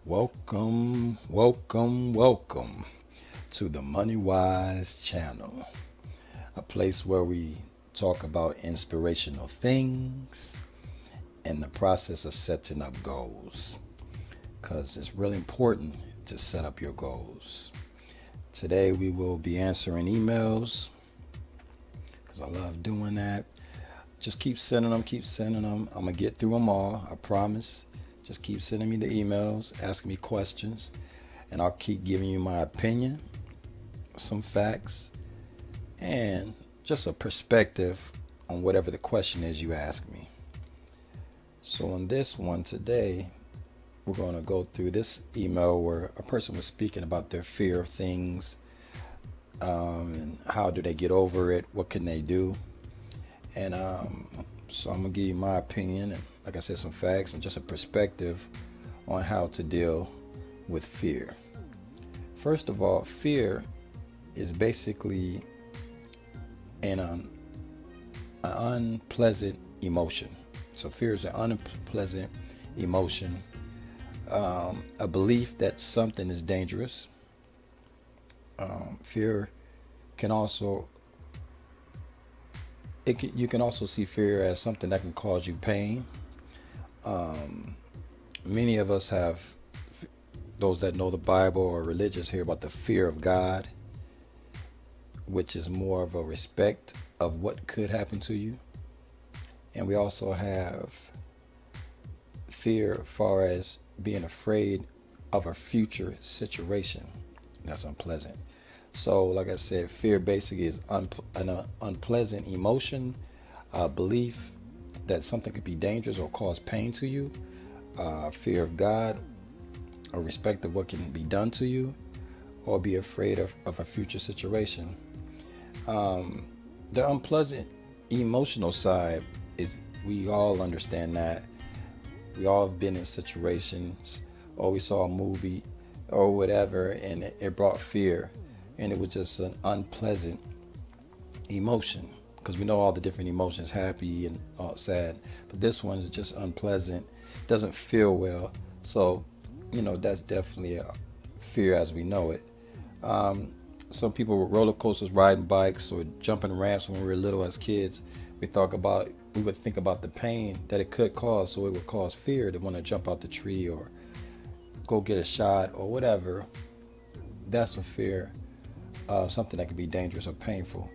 Welcome, welcome, welcome to the MoneyWise Channel, a place where we talk about inspirational things and the process of setting up goals, because it's really important to set up your goals. Today we will be answering emails because I love doing that. Just keep sending them, keep sending them. I'm going to get through them all, I promise. Just keep sending me the emails, asking me questions, and I'll keep giving you my opinion, some facts, and just a perspective on whatever the question is you ask me. So in this one today, we're going to go through this email where a person was speaking about their fear of things, and how do they get over it, what can they do. And so I'm going to give you my opinion and, like I said, some facts and just a perspective on how to deal with fear. First of all, fear is basically an unpleasant emotion. So fear is an unpleasant emotion, a belief that something is dangerous. Fear can also you can also see fear as something that can cause you pain. Many of us have, those that know the Bible or religious, hear about the fear of God, which is more of a respect of what could happen to you. And we also have fear as far as being afraid of a future situation that's unpleasant. So, like I said, fear basically is an unpleasant emotion, a belief that something could be dangerous or cause pain to you, fear of God, a respect of what can be done to you, or be afraid of a future situation. The unpleasant emotional side is, we all understand that. We all have been in situations, or we saw a movie or whatever, and it brought fear. And it was just an unpleasant emotion, because we know all the different emotions, happy and sad. But this one is just unpleasant. Doesn't feel well. So, that's definitely a fear as we know it. Some people with roller coasters, riding bikes, or jumping ramps when we were little as kids, we would think about the pain that it could cause. So it would cause fear to want to jump out the tree or go get a shot or whatever. That's a fear. Something that could be dangerous or painful.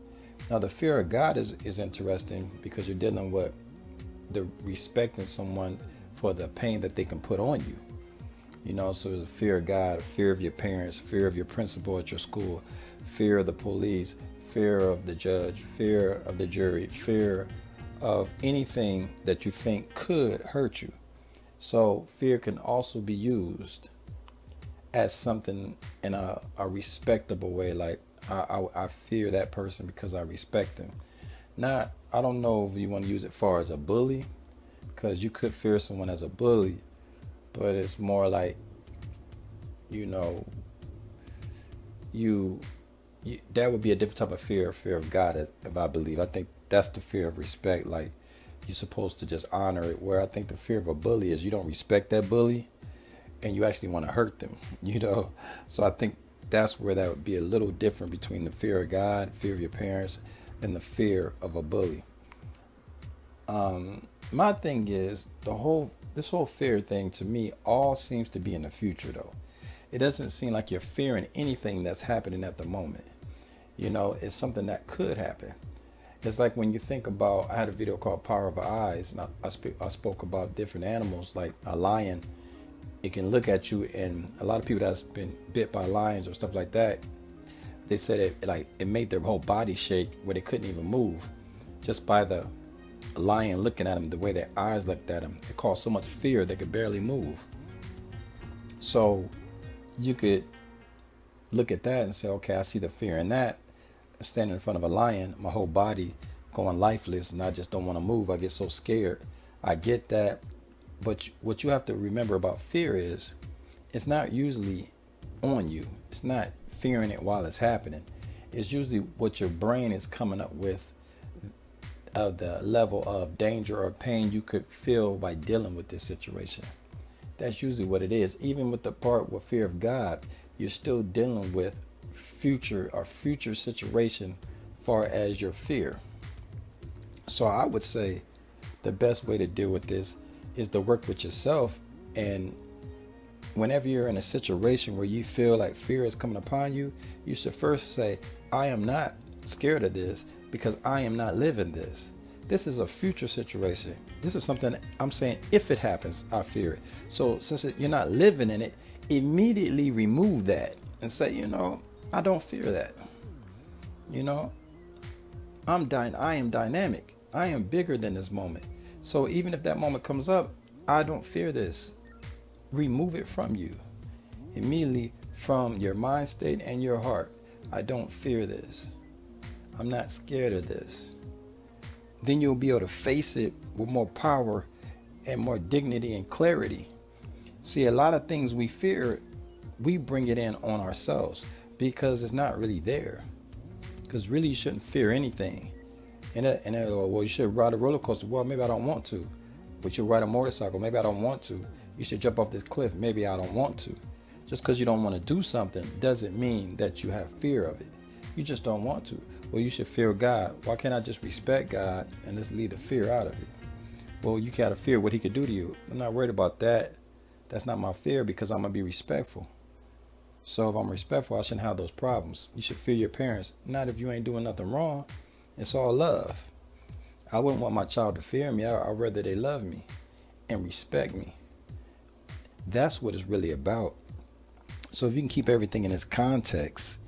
Now, the fear of God is interesting, because you're dealing with the respecting someone for the pain that they can put on you. So there's a fear of God, fear of your parents, fear of your principal at your school, fear of the police, fear of the judge, fear of the jury, fear of anything that you think could hurt you. So fear can also be used as something in a respectable way, like I fear that person because I respect them. Now, I don't know if you want to use it far as a bully, because you could fear someone as a bully, but it's more like, that would be a different type of fear of God, if I believe. I think that's the fear of respect, like you're supposed to just honor it, where I think the fear of a bully is you don't respect that bully, and you actually want to hurt them, So I think that's where that would be a little different between the fear of God, fear of your parents, and the fear of a bully. My thing is, this whole fear thing, to me, all seems to be in the future, though. It doesn't seem like you're fearing anything that's happening at the moment. It's something that could happen. It's like when you think about, I had a video called Power of Our Eyes, and I spoke about different animals, like a lion. It can look at you, and a lot of people that's been bit by lions or stuff like that, they said it made their whole body shake where they couldn't even move, just by the lion looking at them, the way their eyes looked at them. It caused so much fear they could barely move. So you could look at that and say, okay, I see the fear in that. Standing in front of a lion, my whole body going lifeless, and I just don't want to move. I get so scared. I get that. But what you have to remember about fear is, it's not usually on you. It's not fearing it while it's happening. It's usually what your brain is coming up with, of the level of danger or pain you could feel by dealing with this situation. That's usually what it is. Even with the part with fear of God, you're still dealing with future situation far as your fear. So I would say the best way to deal with this is to work with yourself. And whenever you're in a situation where you feel like fear is coming upon you, you should first say, I am not scared of this because I am not living this. This is a future situation. This is something I'm saying, if it happens, I fear it. So since you're not living in it, immediately remove that and say, I don't fear that. I am dynamic. I am bigger than this moment. So even if that moment comes up, I don't fear this. Remove it from you. Immediately from your mind state and your heart. I don't fear this. I'm not scared of this. Then you'll be able to face it with more power and more dignity and clarity. See, a lot of things we fear, we bring it in on ourselves because it's not really there. Because really you shouldn't fear anything. Well, you should ride a roller coaster. Well, maybe I don't want to. But you ride a motorcycle. Maybe I don't want to. You should jump off this cliff. Maybe I don't want to. Just because you don't want to do something doesn't mean that you have fear of it. You just don't want to. Well, you should fear God. Why can't I just respect God and just leave the fear out of it? Well, you gotta fear what he could do to you. I'm not worried about that. That's not my fear because I'm going to be respectful. So if I'm respectful, I shouldn't have those problems. You should fear your parents. Not if you ain't doing nothing wrong. It's all love. I wouldn't want my child to fear me. I'd rather they love me and respect me. That's what it's really about. So if you can keep everything in its context,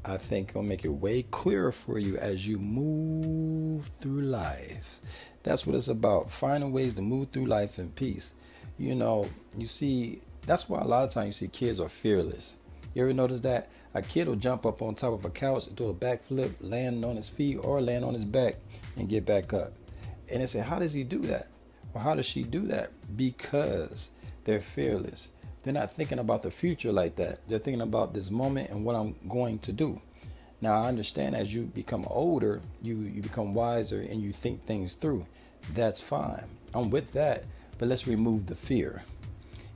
I think it'll make it way clearer for you as you move through life. That's what it's about. Finding ways to move through life in peace. You see, that's why a lot of times you see kids are fearless. You ever notice that? A kid will jump up on top of a couch, do a backflip, land on his feet or land on his back and get back up. And they say, how does he do that? Or how does she do that? Because they're fearless. They're not thinking about the future like that. They're thinking about this moment and what I'm going to do. Now, I understand as you become older, you become wiser and you think things through. That's fine. I'm with that. But let's remove the fear.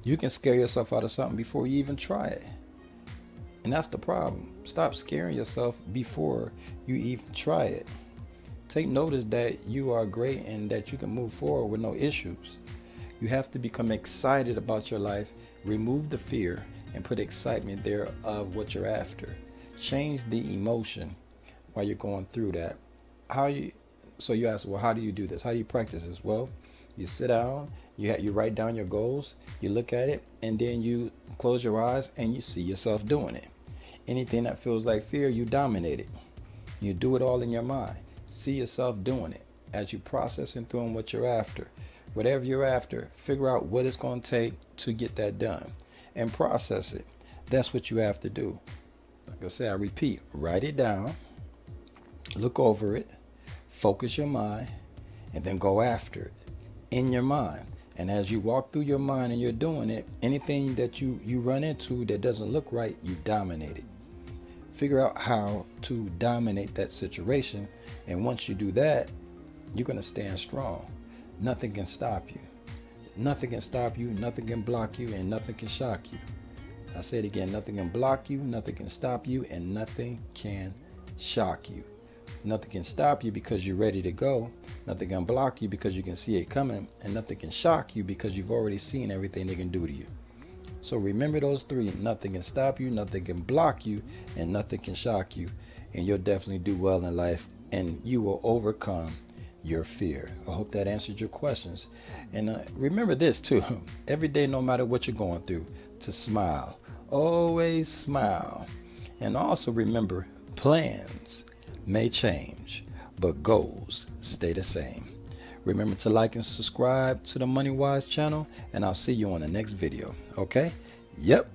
You can scare yourself out of something before you even try it. And that's the problem. Stop scaring yourself before you even try it. Take notice that you are great and that you can move forward with no issues. You have to become excited about your life. Remove the fear and put excitement there of what you're after. Change the emotion while you're going through that. So you ask, well, how do you do this? How do you practice this? Well, you sit down, you write down your goals, you look at it, and then you close your eyes and you see yourself doing it. Anything that feels like fear, you dominate it. You do it all in your mind. See yourself doing it as you processing through what you're after. Whatever you're after, figure out what it's going to take to get that done and process it. That's what you have to do. Like I say, I repeat, write it down, look over it, focus your mind, and then go after it in your mind. And as you walk through your mind and you're doing it, anything that you run into that doesn't look right, you dominate it. Figure out how to dominate that situation. And once you do that, you're going to stand strong. Nothing can stop you. Nothing can stop you. Nothing can block you. And nothing can shock you. I say it again. Nothing can block you. Nothing can stop you. And nothing can shock you. Nothing can stop you because you're ready to go. Nothing can block you because you can see it coming. And nothing can shock you because you've already seen everything they can do to you. So remember those three. Nothing can stop you. Nothing can block you. And nothing can shock you. And you'll definitely do well in life. And you will overcome your fear. I hope that answered your questions. And remember this too. Every day, no matter what you're going through, to smile. Always smile. And also remember, plans may change, but goals stay the same. Remember to like and subscribe to the MoneyWise channel, and I'll see you on the next video. Okay? Yep.